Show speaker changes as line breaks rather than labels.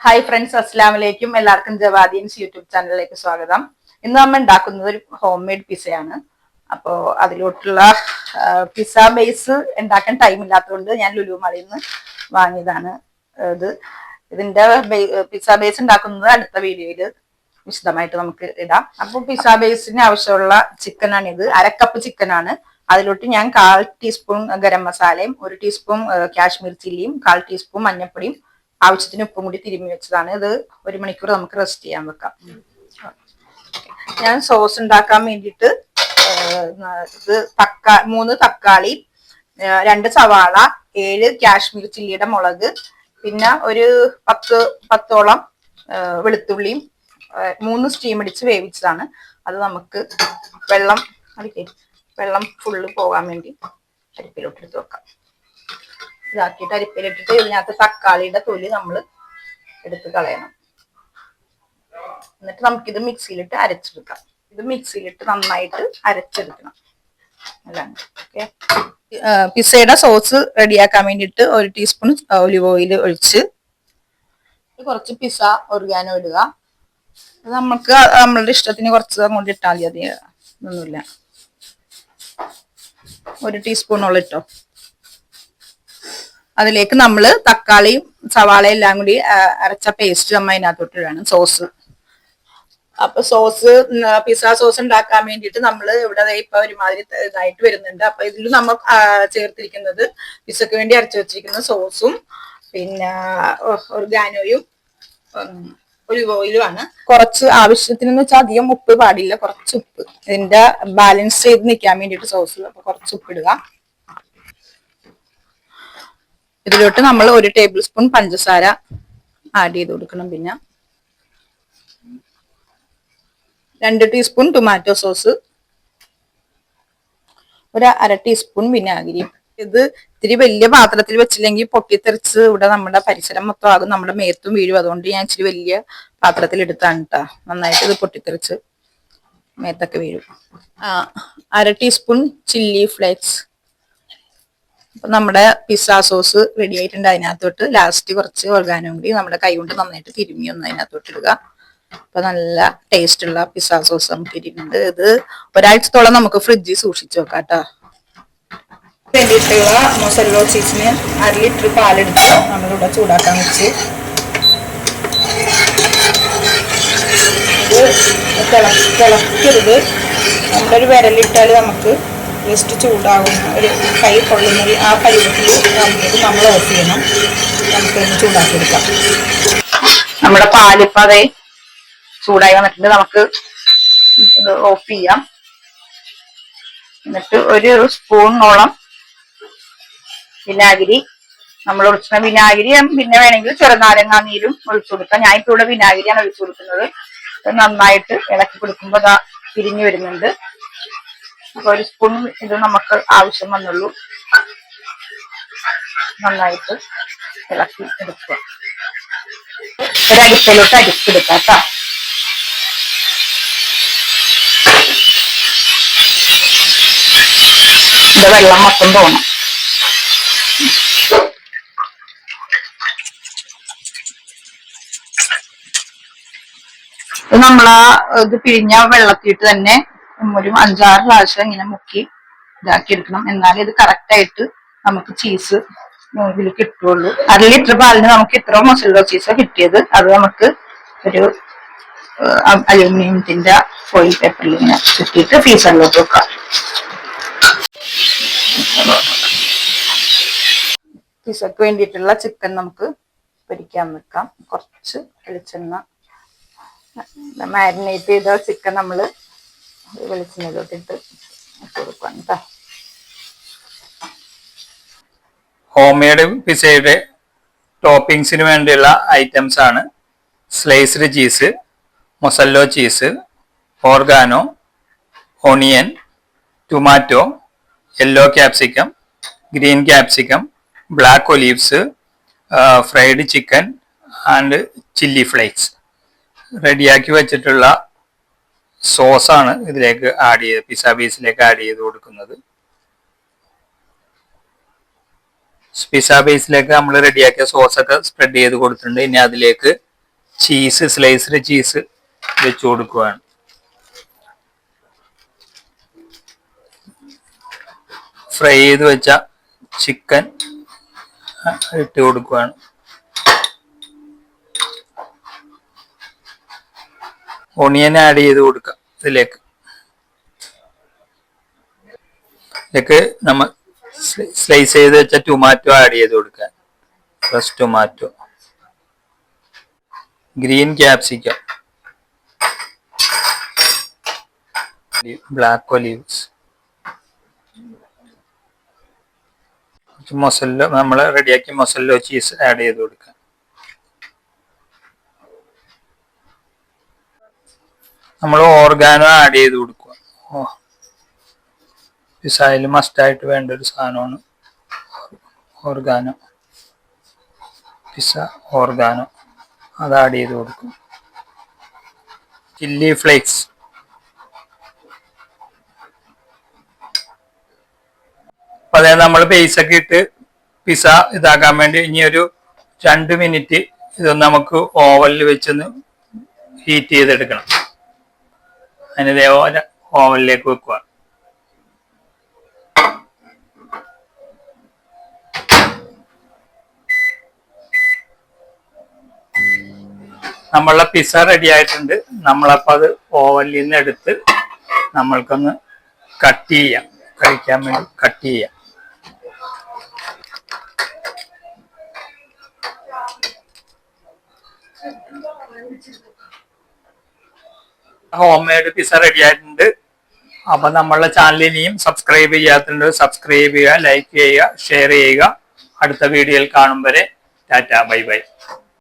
Hi friends, അസ്സലാമു അലൈക്കും. എല്ലാവർക്കും ജവാദീൻസ് യൂട്യൂബ് ചാനലിലേക്ക് സ്വാഗതം. ഇന്ന് നമ്മൾ ഉണ്ടാക്കുന്നത് ഒരു ഹോം മെയ്ഡ് പിസയാണ്. അപ്പോൾ അതിലോട്ടുള്ള പിസ്സ ബേസ് ഉണ്ടാക്കാൻ ടൈം ഇല്ലാത്തതുകൊണ്ട് ഞാൻ ലുലു മാളിൽ നിന്ന് വാങ്ങിയതാണ്. ഇതിന്റെ പിസ്സ ബേസ് ഉണ്ടാക്കുന്നത് അടുത്ത വീഡിയോയിൽ വിശദമായിട്ട് നമുക്ക് ഇടാം. അപ്പോൾ പിസ്സ ബേസിന് ആവശ്യമുള്ള ചിക്കനാണിത്. 1/2 കപ്പ് ചിക്കനാണ്. അതിലോട്ട് ഞാൻ 1/4 ടീസ്പൂൺ ഗരം മസാലയും 1 ടീസ്പൂൺ കാശ്മീർ ചില്ലിയും 1/4 ടീസ്പൂൺ മഞ്ഞൾപ്പൊടിയും ആവശ്യത്തിന് ഉപ്പും കൂടി തിരുമ്മി വെച്ചതാണ്. ഇത് 1 മണിക്കൂർ നമുക്ക് റെസ്റ്റ് ചെയ്യാൻ വെക്കാം. ഞാൻ സോസ് ഉണ്ടാക്കാൻ വേണ്ടിയിട്ട് ഇത് 3 തക്കാളി, 2 സവാള, 7 കാശ്മീർ ചില്ലിയുടെ മുളക്, പിന്നെ ഒരു 10ഓളം വെളുത്തുള്ളിയും 3 സ്റ്റീം അടിച്ച് വേവിച്ചതാണ്. അത് നമുക്ക് വെള്ളം ഫുള്ള് പോകാൻ വേണ്ടി അരിപ്പിലോട്ട് എടുത്ത് വെക്കാം. ഇതാക്കിയിട്ട് അരിപ്പയിലിട്ടിട്ട് ഇതിനകത്ത് തക്കാളിയുടെ തൊലി നമ്മൾ എടുത്ത് കളയണം. എന്നിട്ട് നമുക്കിത് മിക്സിയിലിട്ട് അരച്ചെടുക്കാം. ഇത് മിക്സിയിലിട്ട് നന്നായിട്ട് അരച്ചെടുക്കണം. അതാണ് ഓക്കെ. പിസ്സയുടെ സോസ് റെഡിയാക്കാൻ വേണ്ടിയിട്ട് 1 ടീസ്പൂൺ ഒലിവ് ഓയിൽ ഒഴിച്ച് കുറച്ച് പിസ്സ ഒറിഗാനോ ഇടുക. അത് നമുക്ക് നമ്മളുടെ ഇഷ്ടത്തിന് കുറച്ച് അങ്ങോട്ട് ഇട്ടാൽ മതി, ഒന്നുമില്ല. 1 ടീസ്പൂണോളം ഇട്ടോ. അതിലേക്ക് നമ്മൾ തക്കാളിയും സവാളയും എല്ലാം കൂടി അരച്ച പേസ്റ്റ് നമ്മൾ അതിനകത്തോട്ട് ഇടണം. സോസ്. അപ്പൊ പിസ്സ സോസ് ഉണ്ടാക്കാൻ വേണ്ടിയിട്ട് നമ്മൾ ഇവിടെ ഇപ്പൊ ഒരുമാതിരി ഇതായിട്ട് വരുന്നുണ്ട്. അപ്പൊ ഇതിൽ നമ്മൾ ചേർത്തിരിക്കുന്നത് പിസ്സക്ക് വേണ്ടി അരച്ചു വെച്ചിരിക്കുന്ന സോസും പിന്നെ ഒറിഗാനോയും ഒലിവ് ഓയിലുമാണ്. കുറച്ച് ആവശ്യത്തിനെന്ന് വെച്ചാൽ അധികം ഉപ്പ് പാടില്ല, കുറച്ച് ഉപ്പ് ഇതിന്റെ ബാലൻസ് ചെയ്ത് നിൽക്കാൻ വേണ്ടിയിട്ട് സോസിൽ. അപ്പൊ കുറച്ച് ഉപ്പ് ഇടുക. ഇതിലോട്ട് നമ്മൾ 1 ടേബിൾ സ്പൂൺ പഞ്ചസാര ആഡ് ചെയ്ത് കൊടുക്കണം. പിന്നെ 2 ടീസ്പൂൺ ടൊമാറ്റോ സോസ്, 1/2 ടീസ്പൂൺ വിനാഗിരി. ഇത് ഇത്തിരി വലിയ പാത്രത്തിൽ വെച്ചില്ലെങ്കിൽ പൊട്ടിത്തെറിച്ച് ഇവിടെ നമ്മുടെ പരിസരം മൊത്തം ആകും, നമ്മുടെ മേത്തും വീഴും. അതുകൊണ്ട് ഞാൻ ഇച്ചിരി വലിയ പാത്രത്തിൽ എടുത്താണ് കേട്ടോ. നന്നായിട്ട് ഇത് പൊട്ടിത്തെറിച്ച് മേത്തൊക്കെ വീഴും. 1/2 ടീസ്പൂൺ ചില്ലി ഫ്ലേക്സ്. അപ്പൊ നമ്മുടെ പിസ്സ സോസ് റെഡി ആയിട്ടുണ്ട്. അതിനകത്തോട്ട് ലാസ്റ്റ് കുറച്ച് ഓർഗാനോ കൂടി നമ്മുടെ കൈ കൊണ്ട് നന്നായിട്ട് തിരുമ്മി ഒന്ന് അതിനകത്തോട്ട് ഇടുക. അപ്പൊ നല്ല ടേസ്റ്റ് ഉള്ള പിസ്സ സോസ് നമുക്ക് ഇരിക്കുന്നുണ്ട്. ഇത് ഒരാഴ്ചത്തോളം നമുക്ക് ഫ്രിഡ്ജിൽ സൂക്ഷിച്ചു വെക്കാം കേട്ടോ. വേണ്ടിയിട്ടുള്ള മൊസറല്ല ചീസിന് 1/2 ലിറ്റർ പാലെടുത്ത് നമ്മളിവിടെ ചൂടാക്കാൻ വെച്ച് ഇത് തിളക്കരുത്. നമ്മുടെ ഒരു വിരലിട്ടാൽ നമുക്ക് ജസ്റ്റ് ചൂടാകുന്ന ഒരു കൈ കൊള്ളുന്ന ആ പരുവത്തിൽ നമുക്ക് നമ്മൾ ഓഫ് ചെയ്യണം. നമുക്കൊന്ന് ചൂടാക്കിയെടുക്കാം. നമ്മുടെ പാലിപ്പം അതേ ചൂടായി വന്നിട്ടുണ്ട്. നമുക്ക് ഇത് ഓഫ് ചെയ്യാം. എന്നിട്ട് 1 സ്പൂണോളം വിനാഗിരി നമ്മൾ ഒഴിച്ച വിനാഗിരി, പിന്നെ വേണമെങ്കിൽ ചെറുനാരങ്ങാ നീരും ഒഴിച്ചു കൊടുക്കാം. ഞാൻ ഇപ്പോൾ ഇവിടെ വിനാഗിരിയാണ് ഒഴിച്ചു കൊടുക്കുന്നത്. നന്നായിട്ട് ഇളക്കി കൊടുക്കുമ്പോൾ അതാ പിരിഞ്ഞു വരുന്നുണ്ട്. അപ്പൊ 1 സ്പൂൺ ഇത് നമുക്ക് ആവശ്യം വന്നുള്ളൂ. നന്നായിട്ട് ഇളക്കി എടുക്കുക. ഒരരിപ്പയിലോട്ട് അരിച്ചെടുക്കാം കേട്ടോ. ഇത് വെള്ളം മൊത്തം തോന്നും. ഇത് ഇത് പിഴിഞ്ഞ വെള്ളത്തിയിട്ട് തന്നെ ഒരു 5-6 പ്രാവശ്യം ഇങ്ങനെ മുക്കി ഇതാക്കി എടുക്കണം. എന്നാലേ ഇത് കറക്റ്റ് ആയിട്ട് നമുക്ക് ചീസ് ഇതിൽ കിട്ടുള്ളൂ. 1/2 ലിറ്റർ പാലിന് നമുക്ക് ഇത്ര മൊസറല്ല ചീസ് കിട്ടിയത്. അത് നമുക്ക് ഒരു അലൂമിനിയത്തിന്റെ ഫോയിൽ പേപ്പറിൽ ഇങ്ങനെ കിട്ടിയിട്ട് ഫ്രീസറിലോട്ട് വെക്കാം. പിസ്സക്ക് വേണ്ടിയിട്ടുള്ള ചിക്കൻ നമുക്ക് പൊരിക്കാൻ വെക്കാം. കുറച്ച് വെളിച്ചെണ്ണ, മാരിനേറ്റ് ചെയ്ത ചിക്കൻ നമ്മൾ വെളിച്ചെണ്ണയിലോട്ടിട്ട് കൊടുക്കാം കേട്ടോ.
ഹോം മെയ്ഡ് പിസ്സയുടെ ടോപ്പിംഗ്സിന് വേണ്ടിയുള്ള ഐറ്റംസ് ആണ് sliced cheese, mozzarella cheese, organo, onion, tomato, yellow capsicum, green capsicum, black olives, fried chicken and chilli flakes. റെഡിയാക്കി വെച്ചിട്ടുള്ള സോസാണ് ഇതിലേക്ക് പിസ്സ ബേസിലേക്ക് ആഡ് ചെയ്ത് കൊടുക്കുന്നത്. പിസ്സ ബേസിലേക്ക് നമ്മൾ റെഡിയാക്കിയ സോസൊക്കെ സ്പ്രെഡ് ചെയ്ത് കൊടുത്തിട്ടുണ്ട്. ഇനി അതിലേക്ക് ചീസ്, സ്ലൈസ്ഡ് ചീസ് വെച്ച് കൊടുക്കുകയാണ്. ഫ്രൈ ചെയ്ത് വെച്ച ചിക്കൻ ഇട്ട് കൊടുക്കുകയാണ്. ഓണിയൻ ആഡ് ചെയ്ത് കൊടുക്കുക ഇതിലേക്ക്. നമ്മൾ സ്ലൈസ് ചെയ്ത് വെച്ച ടൊമാറ്റോ ആഡ് ചെയ്ത് കൊടുക്കുക. Fresh tomato, green capsicum, black olives, mozzarella, നമ്മൾ റെഡിയാക്കി മൊസല്ലോ ചീസ് ആഡ് ചെയ്ത് കൊടുക്കുക. നമ്മൾ ഓർഗാനോ ആഡ് ചെയ്ത് കൊടുക്കുക. പിസ്സയിൽ മസ്റ്റായിട്ട് വേണ്ട ഒരു സാധനമാണ് ഓർഗാനോ. പിസ്സ ഓർഗാനോ അത് ആഡ് ചെയ്ത് കൊടുക്കും. ചില്ലി ഫ്ലേക്സ്, അപ്പൊ അതായത് നമ്മൾ ബേസ് ഒക്കെ ഇട്ട് പിസ്സ ഇതാക്കാൻ വേണ്ടി ഇനി ഒരു 2 മിനിറ്റ് ഇതൊന്ന് നമുക്ക് ഓവനിൽ വെച്ചൊന്ന് ഹീറ്റ് ചെയ്തെടുക്കണം. അതിന് ഇതേപോലെ ഓവനിലേക്ക് വെക്കുക. നമ്മളുടെ പിസ്സ റെഡി ആയിട്ടുണ്ട്. നമ്മളപ്പോൾ അത് ഓവനിൽ നിന്ന് എടുത്ത് നമ്മൾക്കൊന്ന് കട്ട് ചെയ്യാം, കഴിക്കാൻ വേണ്ടി കട്ട് ചെയ്യാം. ഹോം മെയ്ഡ് പിസ്സ റെഡി ആയിട്ടുണ്ട്. അപ്പൊ നമ്മളുടെ ചാനൽ ഇനിയും സബ്സ്ക്രൈബ് ചെയ്യാത്തുണ്ട്, സബ്സ്ക്രൈബ് ചെയ്യുക, ലൈക്ക് ചെയ്യുക, ഷെയർ ചെയ്യുക. അടുത്ത വീഡിയോയിൽ കാണും വരെ ടാറ്റ, ബൈ ബൈ.